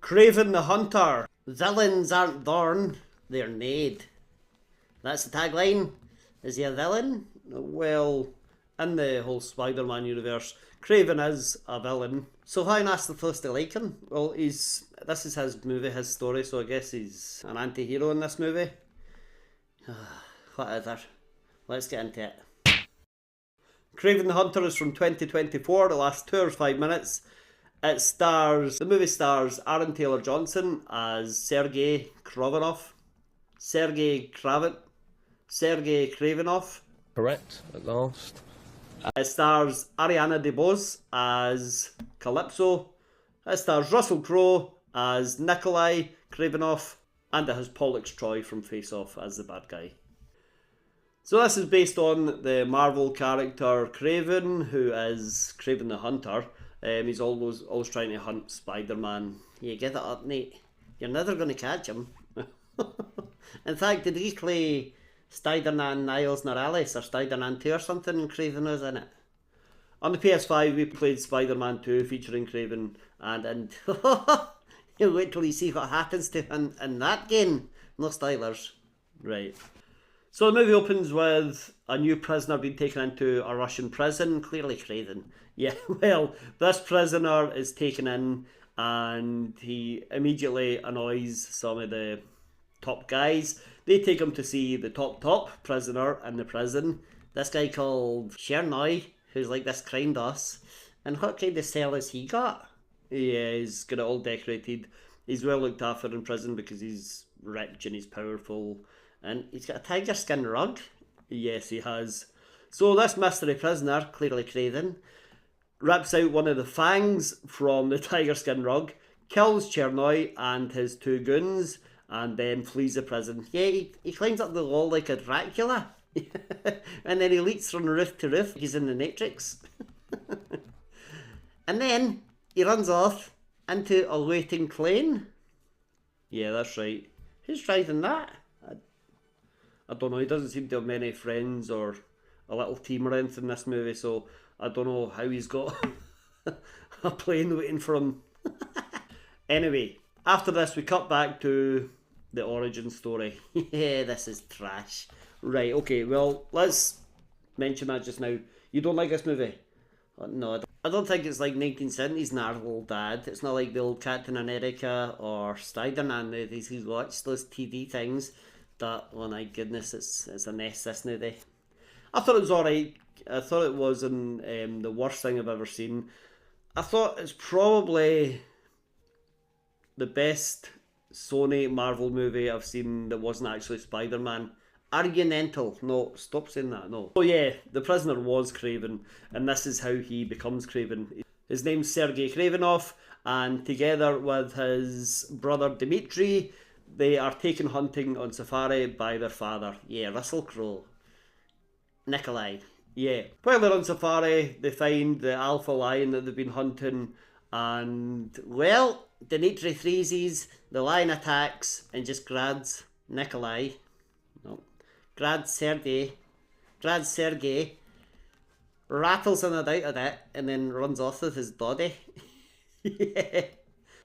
Kraven the Hunter. Villains aren't born, they're made. That's the tagline. Is he a villain? Well, in the whole Spider-Man universe, Kraven is a villain. So why not supposed to like him? Well, this is his movie, his story, so I guess he's an anti-hero in this movie. Whatever. Let's get into it. Kraven the Hunter is from 2024, it lasts 2 hours 5 minutes. The movie stars Aaron Taylor Johnson as Sergei Kravenov. Sergei Kravenov. Correct, at last. It stars Ariana DeBose as Calypso. It stars Russell Crowe as Nikolai Kravenov. And it has Pollux Troy from Face Off as the bad guy. So this is based on the Marvel character Kraven, who is Kraven the Hunter. He's always trying to hunt Spider-Man. Yeah, get it up, Nate. You're never going to catch him. In fact, did he play Spider-Man Niles Morales or Spider-Man 2 or something, and Kraven was in it? On the PS5, we played Spider-Man 2 featuring Kraven, and you wait till you see what happens to him in that game. No spoilers. Right. So the movie opens with a new prisoner being taken into a Russian prison, clearly Kraven. Yeah, well, this prisoner is taken in and he immediately annoys some of the top guys. They take him to see the top prisoner in the prison, this guy called S.H.I.E.L.D, who's like this crime boss. And what kind of cell has he got? Yeah, he's got it all decorated. He's well looked after in prison because he's rich and he's powerful. And he's got a tiger skin rug. Yes, he has. So this mystery prisoner, clearly Kraven, rips out one of the fangs from the tiger skin rug, kills S.H.I.E.L.D and his 2 goons, and then flees the prison. Yeah, he climbs up the wall like a Dracula. And then he leaps from roof to roof. He's in the Matrix. And then he runs off into a waiting plane. Yeah, that's right. Who's driving that? I don't know, he doesn't seem to have many friends or a little team or anything in this movie, so I don't know how he's got a plane waiting for him. Anyway, after this we cut back to the origin story. Yeah, this is trash. Right, okay, well, let's mention that just now. You don't like this movie? No, I don't think it's like 1970s Narwhal Dad. It's not like the old Captain America or Spider-Man movies. He's watched those TV things. That, oh my goodness, it's a mess, this movie. I thought it was alright. I thought it wasn't the worst thing I've ever seen. I thought it's probably the best Sony Marvel movie I've seen that wasn't actually Spider-Man. Argumental. No, stop saying that, no. Oh yeah, the prisoner was Kraven, and this is how he becomes Kraven. His name's Sergei Kravenov, and together with his brother Dmitri, they are taken hunting on safari by their father. Yeah, Russell Crowe. Nikolai. Yeah. While they're on safari, they find the alpha lion that they've been hunting, and, well, Dmitri freezes, the lion attacks, and just grabs Nikolai. No. Grabs Sergei, rattles him out of it, and then runs off with his body. Yeah.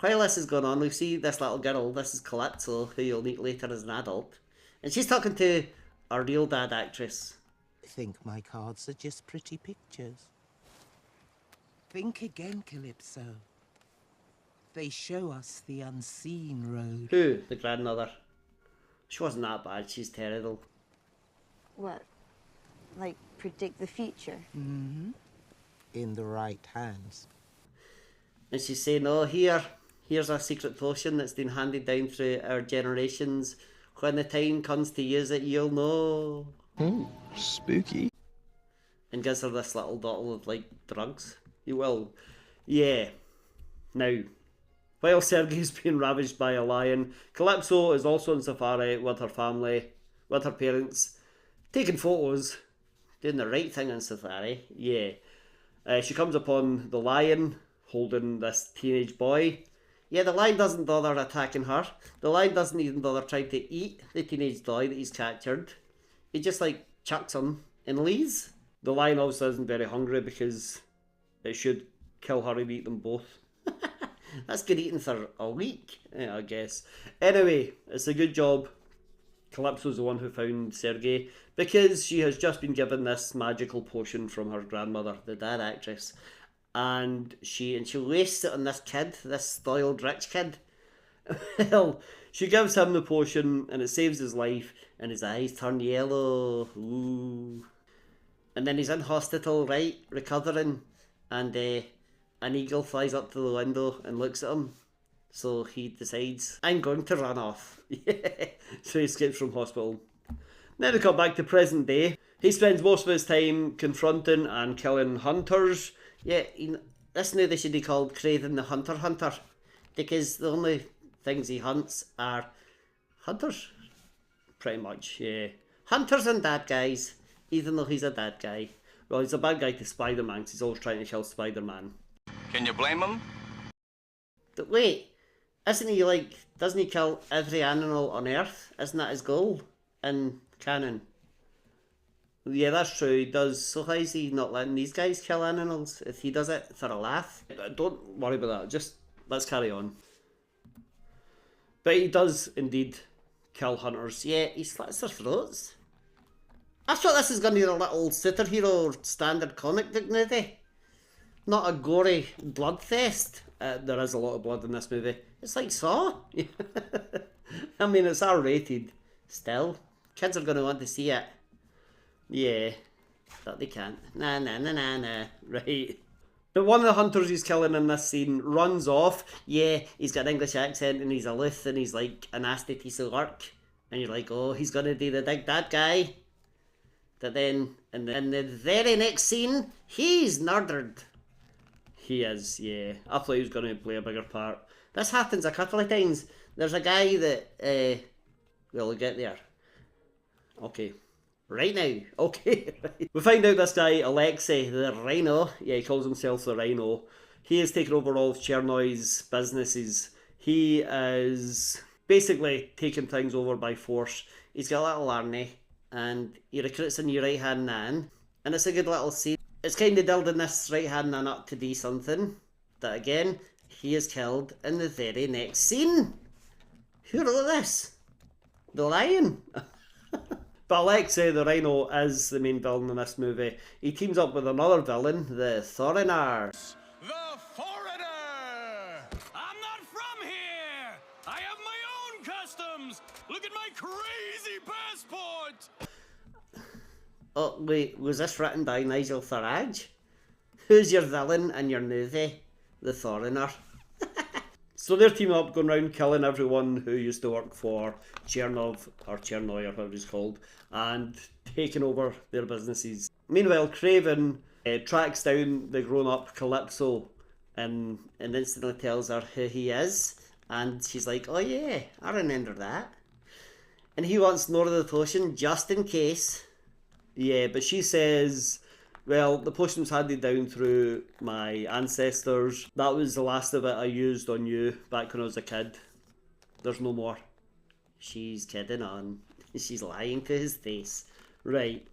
While this is going on, we see this little girl, this is Calypso, who you'll meet later as an adult, and she's talking to a real dad actress. I think my cards are just pretty pictures. Think again, Calypso. They show us the unseen road. Who? The grandmother. She wasn't that bad, she's terrible. What? Like, predict the future? Mm-hmm. In the right hands. And she's saying, oh, here's a secret potion that's been handed down through our generations. When the time comes to use it, you'll know. Ooh, spooky. And gives her this little bottle of, like, drugs. You will. Yeah. Now, while Sergei's being ravaged by a lion, Calypso is also on safari with her family, with her parents, taking photos, doing the right thing on safari. Yeah. She comes upon the lion holding this teenage boy. Yeah, the lion doesn't bother attacking her. The lion doesn't even bother trying to eat the teenage boy that he's captured. He just, like, chucks him and leaves. The lion also isn't very hungry because it should kill her and eat them both. That's good eating for a week, I guess. Anyway, it's a good job Calypso's the one who found Sergei, because she has just been given this magical potion from her grandmother, the dad actress, and she wastes it on this kid, this spoiled rich kid. Well, she gives him the potion and it saves his life, and his eyes turn yellow. Ooh. And then he's in hospital, right, recovering, and an eagle flies up to the window and looks at him. So he decides, I'm going to run off. So he escapes from hospital. Then we come back to present day. He spends most of his time confronting and killing hunters. Yeah, this now they should be called Kraven the Hunter, because the only things he hunts are hunters. Pretty much, yeah. Hunters and bad guys, even though he's a bad guy. Well, he's a bad guy to Spider-Man, because he's always trying to kill Spider-Man. Can you blame him? But wait, isn't he like, doesn't he kill every animal on Earth? Isn't that his goal in canon? Yeah, that's true, he does. So how is he not letting these guys kill animals if he does it for a laugh? Don't worry about that, just let's carry on. But he does indeed kill hunters. Yeah, he slits their throats. I thought this was going to be a little superhero standard comic book movie. Not a gory bloodfest. There is a lot of blood in this movie. It's like Saw. I mean, it's R-rated. Still, kids are going to want to see it. Yeah, but they can't. Nah. Right. But one of the hunters he's killing in this scene runs off. Yeah, he's got an English accent and he's aloof and he's like a nasty piece of work. And you're like, oh, he's going to do the big bad guy. But then, in the very next scene, he's murdered. He is, yeah. I thought he was going to play a bigger part. This happens a couple of times. There's a guy that, we'll get there. Okay. Right now. Okay. We find out this guy, Alexei, the Rhino. Yeah, he calls himself the Rhino. He has taken over all of Chernoby's businesses. He is basically taking things over by force. He's got a little army, and he recruits a new right-hand man. And it's a good little scene. It's kind of building this right-hand man up to be something that, again, he is killed in the very next scene. Who wrote this? The Lion. But Alexei the Rhino is the main villain in this movie. He teams up with another villain, the Foreigner. The foreigner! I'm not from here! I have my own customs! Look at my crazy passport! Oh, wait, was this written by Nigel Farage? Who's your villain in your movie? The Foreigner. So they're teaming up, going around killing everyone who used to work for Chernov, or Chernoy, or whatever it's called, and taking over their businesses. Meanwhile, Kraven tracks down the grown-up Calypso and instantly tells her who he is, and she's like, oh yeah, I remember that. And he wants more of the potion, just in case. Yeah, but she says, well, the potion was handed down through my ancestors. That was the last of it I used on you back when I was a kid. There's no more. She's kidding on. She's lying to his face. Right.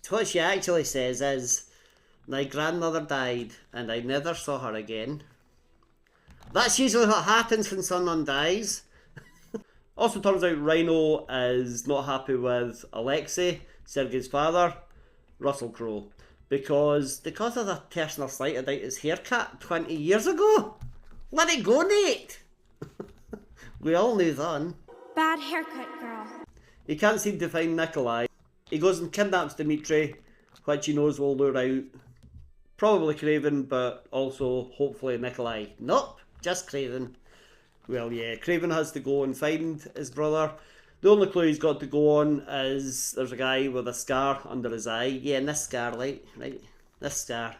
What she actually says is, my grandmother died and I never saw her again. That's usually what happens when someone dies. Also turns out Rhino is not happy with Alexei, Sergei's father, Russell Crowe, because of the personal slight about his haircut 20 years ago. Let it go, Nate! We all knew then. Bad haircut, girl. He can't seem to find Nikolai. He goes and kidnaps Dmitri, which he knows will lure out probably Kraven, but also hopefully Nikolai. Nope, just Kraven. Well, yeah, Kraven has to go and find his brother. The only clue he's got to go on is there's a guy with a scar under his eye. Yeah, and this scar, right? This scar.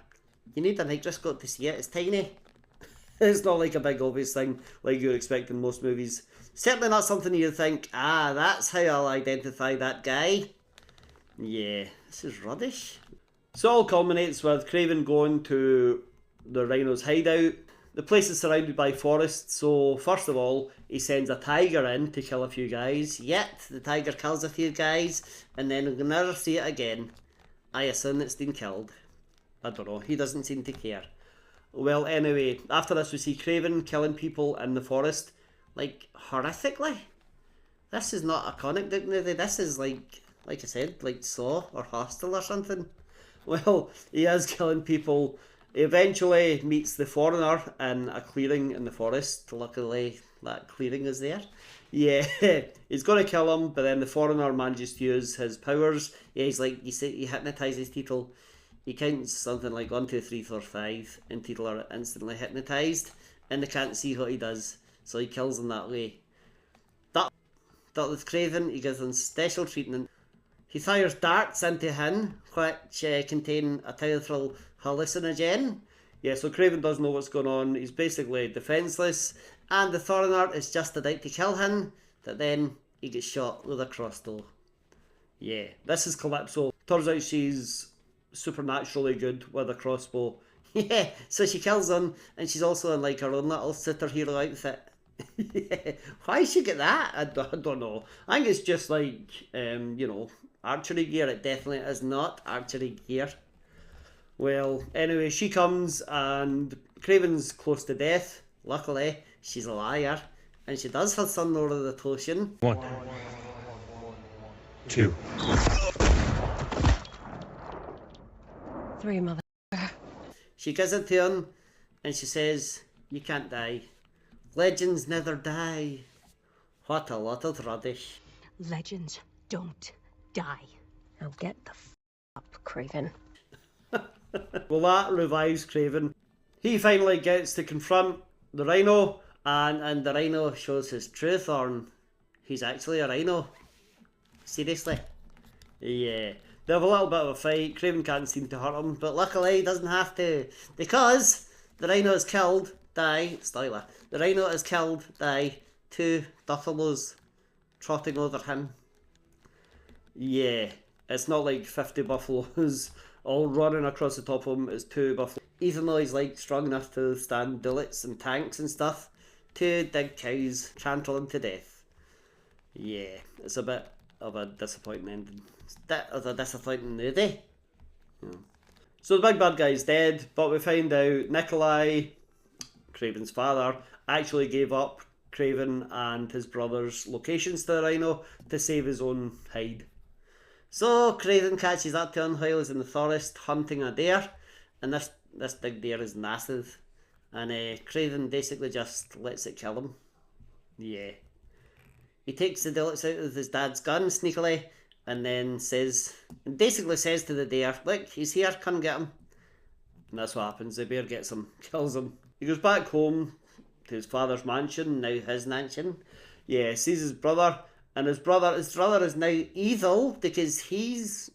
You need a microscope to see it. It's tiny. It's not like a big obvious thing like you would expect in most movies. Certainly not something you think, ah, that's how I'll identify that guy. Yeah, this is rubbish. So it all culminates with Kraven going to the Rhino's hideout. The place is surrounded by forests, so first of all, he sends a tiger in to kill a few guys. Yet, the tiger kills a few guys, and then we'll never see it again. I assume it's been killed. I don't know, he doesn't seem to care. Well, anyway, after this we see Kraven killing people in the forest, like, horrifically. This is not a comic book movie, this is like I said, like Saw or Hostel or something. Well, he is killing people. He eventually meets the foreigner in a clearing in the forest. Luckily, that clearing is there. Yeah, he's going to kill him, but then the foreigner manages to use his powers. Yeah, he's like, he hypnotizes people. He counts something like 1, 2, 3, 4, 5, and people are instantly hypnotized, and they can't see what he does, so he kills them that way. That with Kraven, he gives them special treatment. He fires darts into him, which contain a powerful hallucinogen. Yeah, so Kraven doesn't know what's going on. He's basically defenseless, and the foreigner is just about to kill him, but then he gets shot with a crossbow. Yeah, this is Calypso. Turns out she's supernaturally good with a crossbow. Yeah, so she kills him, and she's also in like her own little superhero outfit. Yeah. Why she get that? I don't know. I think it's just like, you know, archery gear. It definitely is not archery gear. Well, anyway, she comes and Kraven's close to death. Luckily, she's a liar, and she does her son over the potion. 1, 2, 3, mother. She gives it to him, and she says, "You can't die. Legends never die." What a lot of rubbish. Legends don't die. Now get the up, Kraven. Well, that revives Kraven. He finally gets to confront the rhino, and the rhino shows his true form. He's actually a rhino. Seriously. Yeah. They have a little bit of a fight. Kraven can't seem to hurt him, but luckily he doesn't have to, because the rhino is killed by, spoiler, the rhino is killed by 2 buffaloes trotting over him. Yeah, it's not like 50 buffaloes all running across the top of him. It's 2 buffaloes. Even though he's like strong enough to stand bullets and tanks and stuff, 2 big cows trample him to death. Yeah, it's a bit of a disappointing ending. It's a bit of a disappointing movie. Yeah. So the big bad guy's dead, but we find out Nikolai, Kraven's father, actually gave up Kraven and his brother's locations to the rhino to save his own hide. So Kraven catches up to him while he's in the forest hunting a deer, and this big deer is massive, and Kraven basically just lets it kill him. Yeah. He takes the bullets out of his dad's gun sneakily, and then basically says to the deer, "Look, he's here, come get him." And that's what happens. The bear gets him, kills him. He goes back home to his father's mansion, now his mansion. Yeah, sees his brother, and his brother is now evil because he's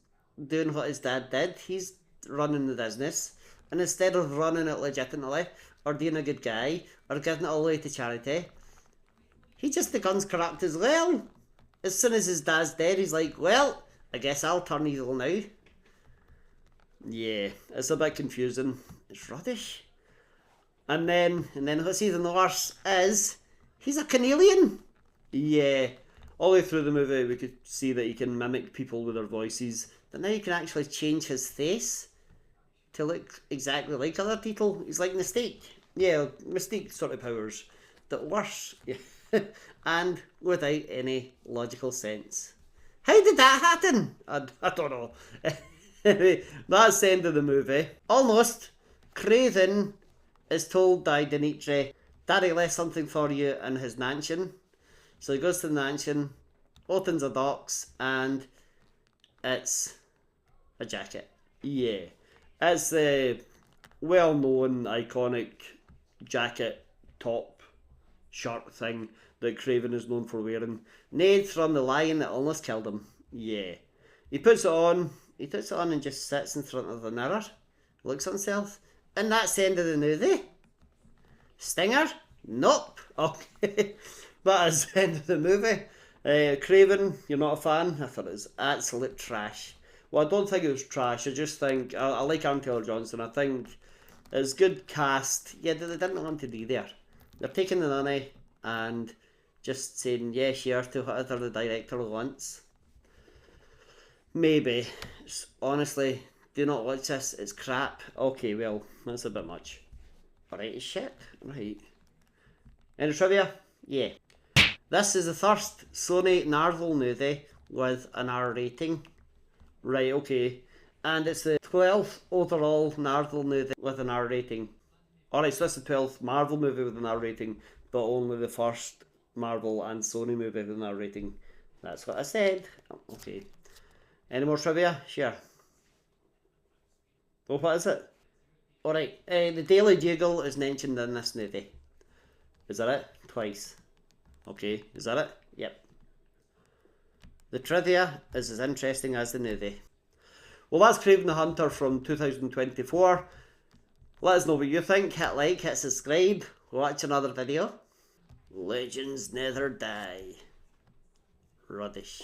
doing what his dad did. He's running the business, and instead of running it legitimately, or being a good guy, or giving it all away to charity, he just becomes corrupt as well. As soon as his dad's dead, he's like, "Well, I guess I'll turn evil now." Yeah, it's a bit confusing. It's rubbish. And then what's even worse is, he's a chameleon. Yeah, all the way through the movie we could see that he can mimic people with their voices, but now you can actually change his face to look exactly like other people. He's like Mystique. Yeah, Mystique sort of powers, but worse. Yeah. And without any logical sense. How did that happen? I don't know. That's the end of the movie. Almost. Kraven is told by Dimitri, "Daddy left something for you in his mansion." So he goes to the mansion, opens a box, and it's a jacket. Yeah. It's a well-known, iconic jacket, top, shirt thing that Kraven is known for wearing. Made from the lion that almost killed him. Yeah. He puts it on and just sits in front of the mirror, looks at himself, and that's the end of the movie. Stinger? Nope. Okay. That is the end of the movie. Kraven, you're not a fan? I thought it was absolute trash. Well, I don't think it was trash. I just think, I like Aaron Taylor-Johnson. I think it's good cast. Yeah, they didn't want to be there. They're taking the money and just saying, yeah, sure, to whatever the director wants. Maybe. Honestly, do not watch this. It's crap. Okay, well, that's a bit much. Alright, shit. Right. Any trivia? Yeah. This is the first Sony Marvel movie with an R rating. Right, okay. And it's the 12th overall Marvel movie with an R rating. Alright, so this is the 12th Marvel movie with an R rating, but only the first Marvel and Sony movie with an R rating. That's what I said. Okay. Any more trivia? Sure. Oh, what is it? Alright, the Daily Bugle is mentioned in this movie. Is that it? Twice. Okay, is that it? Yep. The trivia is as interesting as the movie. Well, that's Kraven the Hunter from 2024. Let us know what you think. Hit like, hit subscribe. Watch another video. Legends never die. Rubbish.